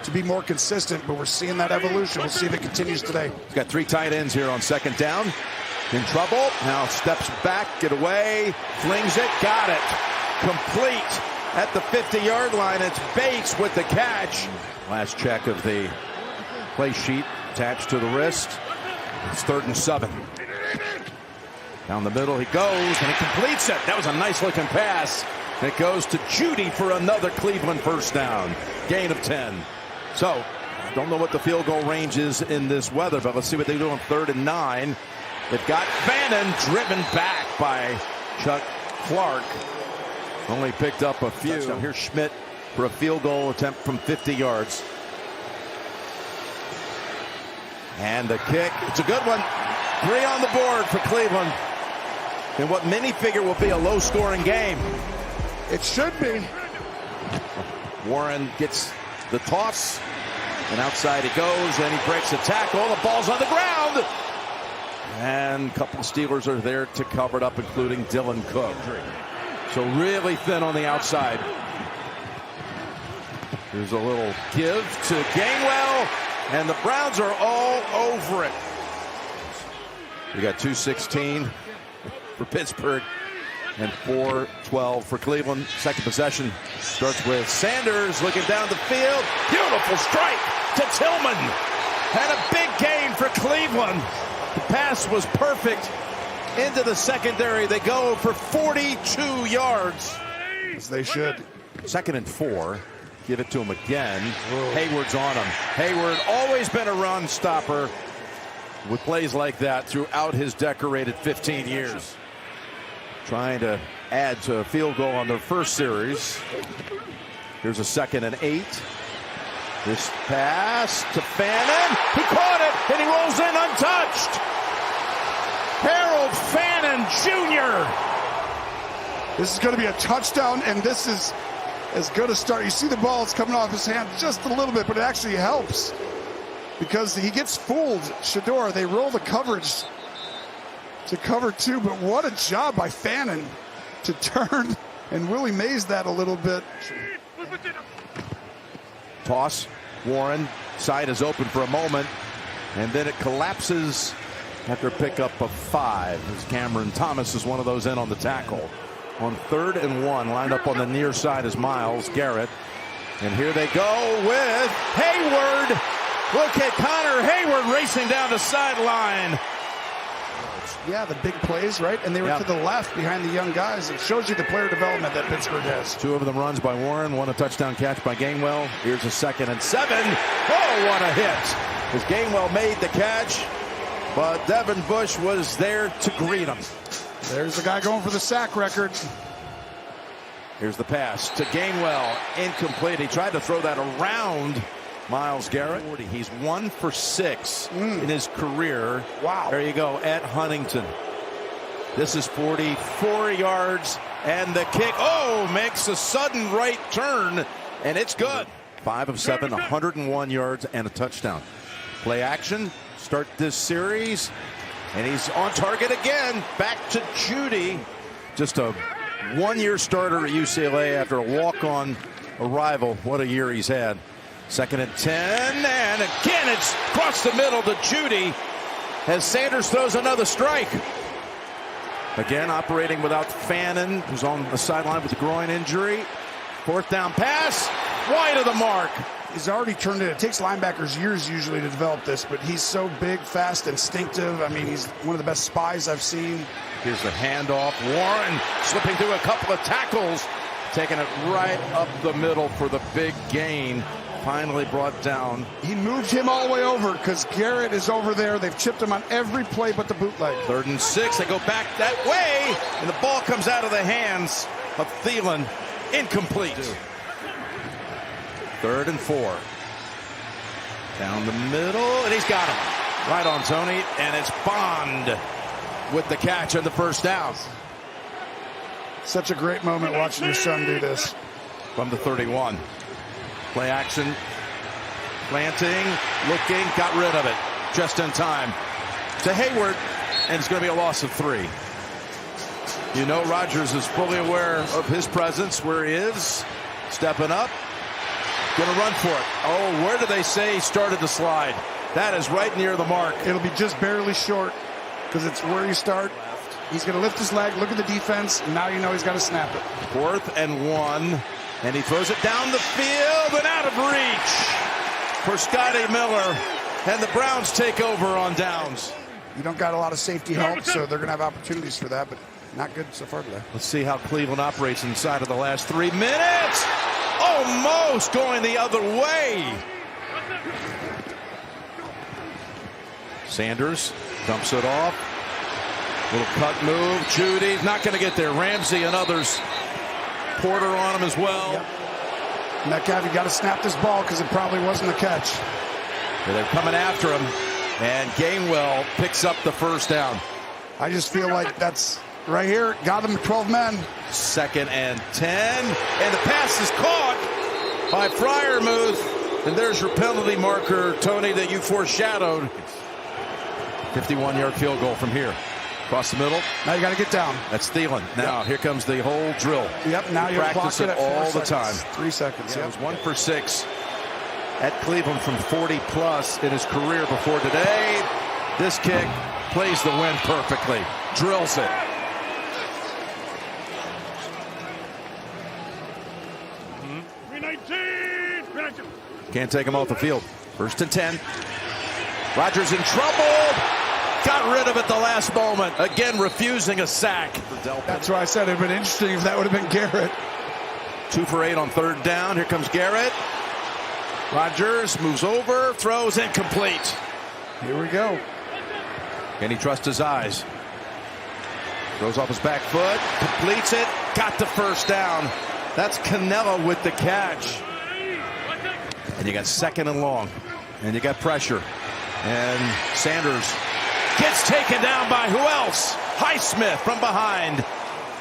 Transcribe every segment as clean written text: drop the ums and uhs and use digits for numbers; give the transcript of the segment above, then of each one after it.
to be more consistent, but we're seeing that evolution. We'll see if it continues today. He's got 3 tight ends here on second down. In trouble. Now steps back, get away, flings it, got it. Complete at the 50-yard line. It's Bates with the catch. Last check of the play sheet attached to the wrist. It's 3rd and 7. Down the middle he goes, and he completes it. That was a nice looking pass. It goes to Judy for another Cleveland first down. Gain of 10. So, don't know what the field goal range is in this weather, but let's see what they do on 3rd and 9. They've got Fannin driven back by Chuck Clark. Only picked up a few. Touchdown. Here's Schmidt for a field goal attempt from 50 yards. And the kick, it's a good one. 3 on the board for Cleveland in what many figure will be a low-scoring game. It should be. Warren gets the toss, and outside he goes, and he breaks a tackle. The ball's on the ground. And a couple of Steelers are there to cover it up, including Dylan Cook. So really thin on the outside. There's a little give to Gainwell, and the Browns are all over it. We got 2:16 for Pittsburgh and 4:12 for Cleveland. Second possession starts with Sanders looking down the field. Beautiful strike to Tillman. Had a big gain for Cleveland. The pass was perfect into the secondary. They go for 42 yards. As they should. 2nd and 4. Give it to him again. Whoa. Hayward's on him. Hayward always been a run stopper with plays like that throughout his decorated 15 years. Trying to add to a field goal on their first series. Here's a 2nd and 8. This pass to Fannin. He caught it, and he rolls in untouched. Harold Fannin Jr. This is going to be a touchdown, and this is as good a start. You see the ball, it's coming off his hand just a little bit, but it actually helps because he gets fooled. Shador, they roll the coverage to cover 2, but what a job by Fannin to turn and Willie Mays that a little bit. Toss. Warren. Side is open for a moment, and then it collapses after a pickup of 5. As Cameron Thomas is one of those in on the tackle. On 3rd and 1, lined up on the near side is Myles Garrett. And here they go with Hayward. Look at Connor Hayward racing down the sideline. Yeah, the big plays, right? And they were to the left behind the young guys. It shows you the player development that Pittsburgh has. 2 of them runs by Warren, 1 a touchdown catch by Gainwell. Here's a 2nd and 7. Oh, what a hit. As Gainwell made the catch, but Devin Bush was there to greet him. There's the guy going for the sack record. Here's the pass to Gainwell. Incomplete. He tried to throw that around Myles Garrett. He's 1 for 6 in his career. Wow. There you go at Huntington. This is 44 yards, and the kick, makes a sudden right turn, and it's good. 5 of 7, 101 yards and a touchdown. Play action, start this series, and he's on target again. Back to Judy. Just a 1-year starter at UCLA after a walk-on arrival. What a year he's had. 2nd and 10, and again it's across the middle to Judy as Sanders throws another strike. Again operating without Fannin, who's on the sideline with a groin injury. 4th down pass, wide of the mark. He's already turned it. It takes linebackers years usually to develop this, but he's so big, fast, instinctive. I mean, he's one of the best spies I've seen. Here's the handoff. Warren slipping through a couple of tackles, taking it right up the middle for the big gain. Finally brought down. He moved him all the way over because Garrett is over there. They've chipped him on every play but the bootleg. 3rd and 6. They go back that way, and the ball comes out of the hands of Thielen. Incomplete. 3rd and 4. Down the middle, and he's got him. Right on Tony, and it's Bond with the catch on the first down. Such a great moment watching your son do this. From the 31. Play action, planting, looking, got rid of it just in time to Hayward, and it's going to be a loss of 3. You know Rodgers is fully aware of his presence where he is, stepping up, Gonna run for it. Oh, where do they say he started to slide? That is right near the mark. It'll be just barely short because it's where you start. He's going to lift his leg, look at the defense, and now you know he's got to snap it. 4th and 1, and he throws it down the field and out of reach for Scotty Miller, and the Browns take over on downs. You don't got a lot of safety help, so they're going to have opportunities for that, but not good so far today. Let's see how Cleveland operates inside of the last 3 minutes. Almost going the other way. Sanders dumps it off. Little cut move. Judy's not going to get there. Ramsey and others. Porter on him as well. Yep. Metcalf, you got to snap this ball because it probably wasn't a catch. Yeah, they're coming after him, and Gainwell picks up the first down. I just feel like that's right here. Got them 12 men. 2nd and 10, and the pass is caught by Freiermuth, and there's your penalty marker, Tony, that you foreshadowed. 51-yard field goal from here. Across the middle. Now you got to get down. That's Thielen. Now here comes the whole drill. Yep, now you practice it all the time. 3 seconds. Yeah, it was 1 for 6 at Cleveland from 40+ in his career before today. This kick plays the wind perfectly. Drills it. Can't take him off the field. 1st and 10. Rodgers in trouble. Got rid of it the last moment. Again, refusing a sack. That's why I said it would have been interesting if that would have been Garrett. 2 for 8 on 3rd down. Here comes Garrett. Rodgers moves over, throws incomplete. Here we go. Can he trust his eyes? Throws off his back foot, completes it, got the first down. That's Canelo with the catch. And you got 2nd and long. And you got pressure. And Sanders gets taken down by who else? Highsmith from behind.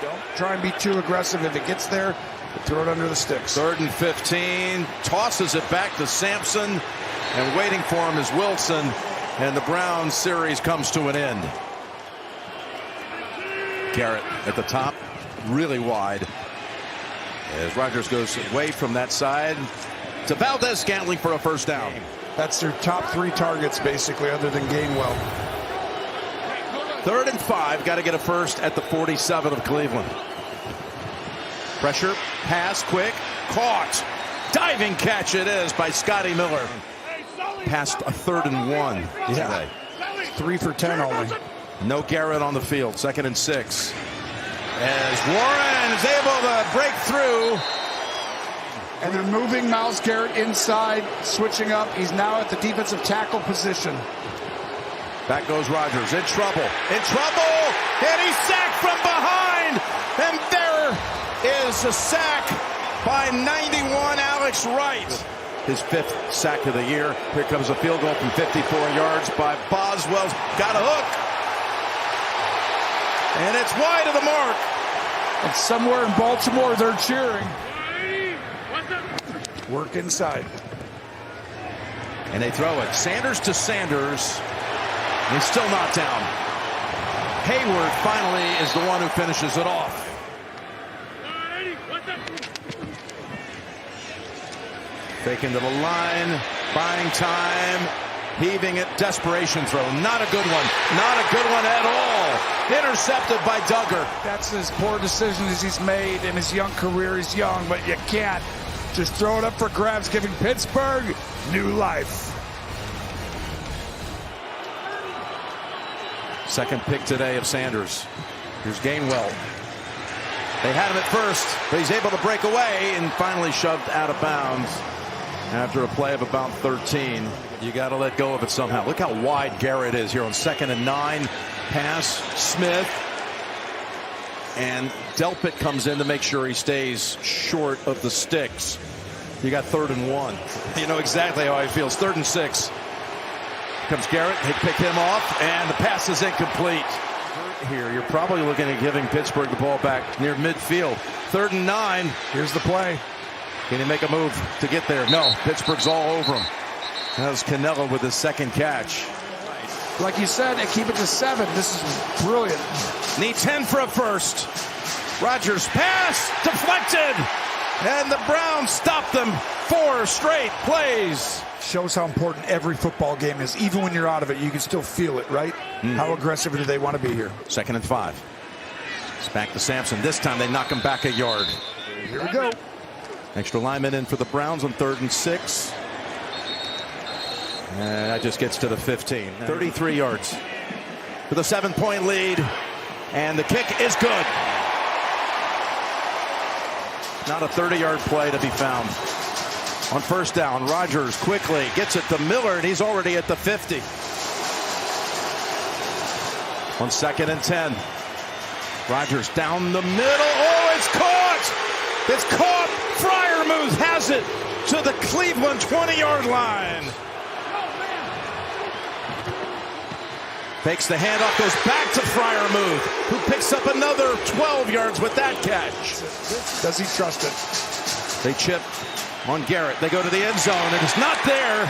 Don't try and be too aggressive. If it gets there, throw it under the sticks. 3rd and 15. Tosses it back to Sampson. And waiting for him is Wilson. And the Browns series comes to an end. Garrett at the top. Really wide. As Rodgers goes away from that side to Valdez-Scantling for a first down. That's their top 3 targets, basically, other than Gainwell. 3rd and 5. Got to get a first at the 47 of Cleveland. Pressure. Pass. Quick. Caught. Diving catch it is by Scotty Miller. Past a 3rd and 1 today. 3 for 10 only. No Garrett on the field. 2nd and 6. As Warren is able to break through. And they're moving Myles Garrett inside, switching up. He's now at the defensive tackle position. Back goes Rodgers. In trouble. In trouble. And he's sacked from behind. And there is a sack by 91 Alex Wright. His 5th sack of the year. Here comes a field goal from 54 yards by Boswell. Got a hook. And it's wide of the mark. And somewhere in Baltimore, they're cheering. Work inside. And they throw it. Sanders to Sanders. He's still not down. Hayward finally is the one who finishes it off. Taken to the line. Buying time. Heaving it. Desperation throw. Not a good one. Not a good one at all. Intercepted by Duggar. That's as poor decisions he's made in his young career. He's young, but you can't just throw it up for grabs, giving Pittsburgh new life. 2nd pick today of Sanders. Here's Gainwell. They had him at first, but he's able to break away and finally shoved out of bounds after a play of about 13. You got to let go of it somehow. Look how wide Garrett is here on 2nd and 9. Pass, Smith. And Delpit comes in to make sure he stays short of the sticks. You got 3rd and 1. You know exactly how he feels. 3rd and 6. Comes Garrett. They pick him off, and the pass is incomplete. Here, you're probably looking at giving Pittsburgh the ball back near midfield. 3rd and 9. Here's the play. Can he make a move to get there? No. Pittsburgh's all over him. That was Canelo with his 2nd catch. Like you said, and keep it to 7. This is brilliant. Need 10 for a first. Rodgers pass deflected. And the Browns stop them 4 straight plays. Shows how important every football game is. Even when you're out of it, you can still feel it, right? How aggressive do they want to be here? 2nd and 5. It's back to Sampson. This time they knock him back a yard. Here we go. Extra lineman in for the Browns on 3rd and 6. And that just gets to the 15. 33 yards with a 7-point lead. And the kick is good. Not a 30-yard play to be found. On 1st down, Rodgers quickly gets it to Miller, and he's already at the 50. On 2nd and 10. Rodgers down the middle. Oh, it's caught! It's caught! Freiermuth has it to the Cleveland 20-yard line. Fakes the handoff, goes back to Freiermuth, who picks up another 12 yards with that catch. Does he trust it? They chip on Garrett. They go to the end zone, and it's not there.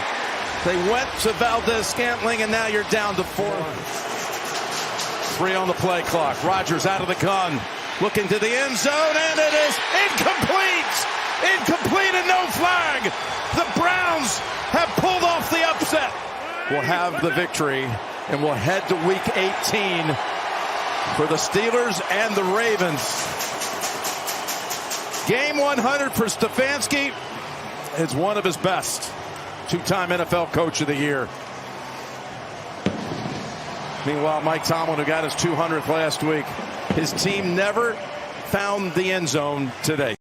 They went to Valdez-Scantling, and now you're down to 4. 3 on the play clock. Rodgers out of the gun, looking to the end zone, and it is incomplete. Incomplete and no flag. The Browns have pulled off the upset. We'll have the victory, and we'll head to Week 18 for the Steelers and the Ravens. Game 100 for Stefanski is one of his best. 2-time NFL Coach of the Year. Meanwhile, Mike Tomlin, who got his 200th last week, his team never found the end zone today.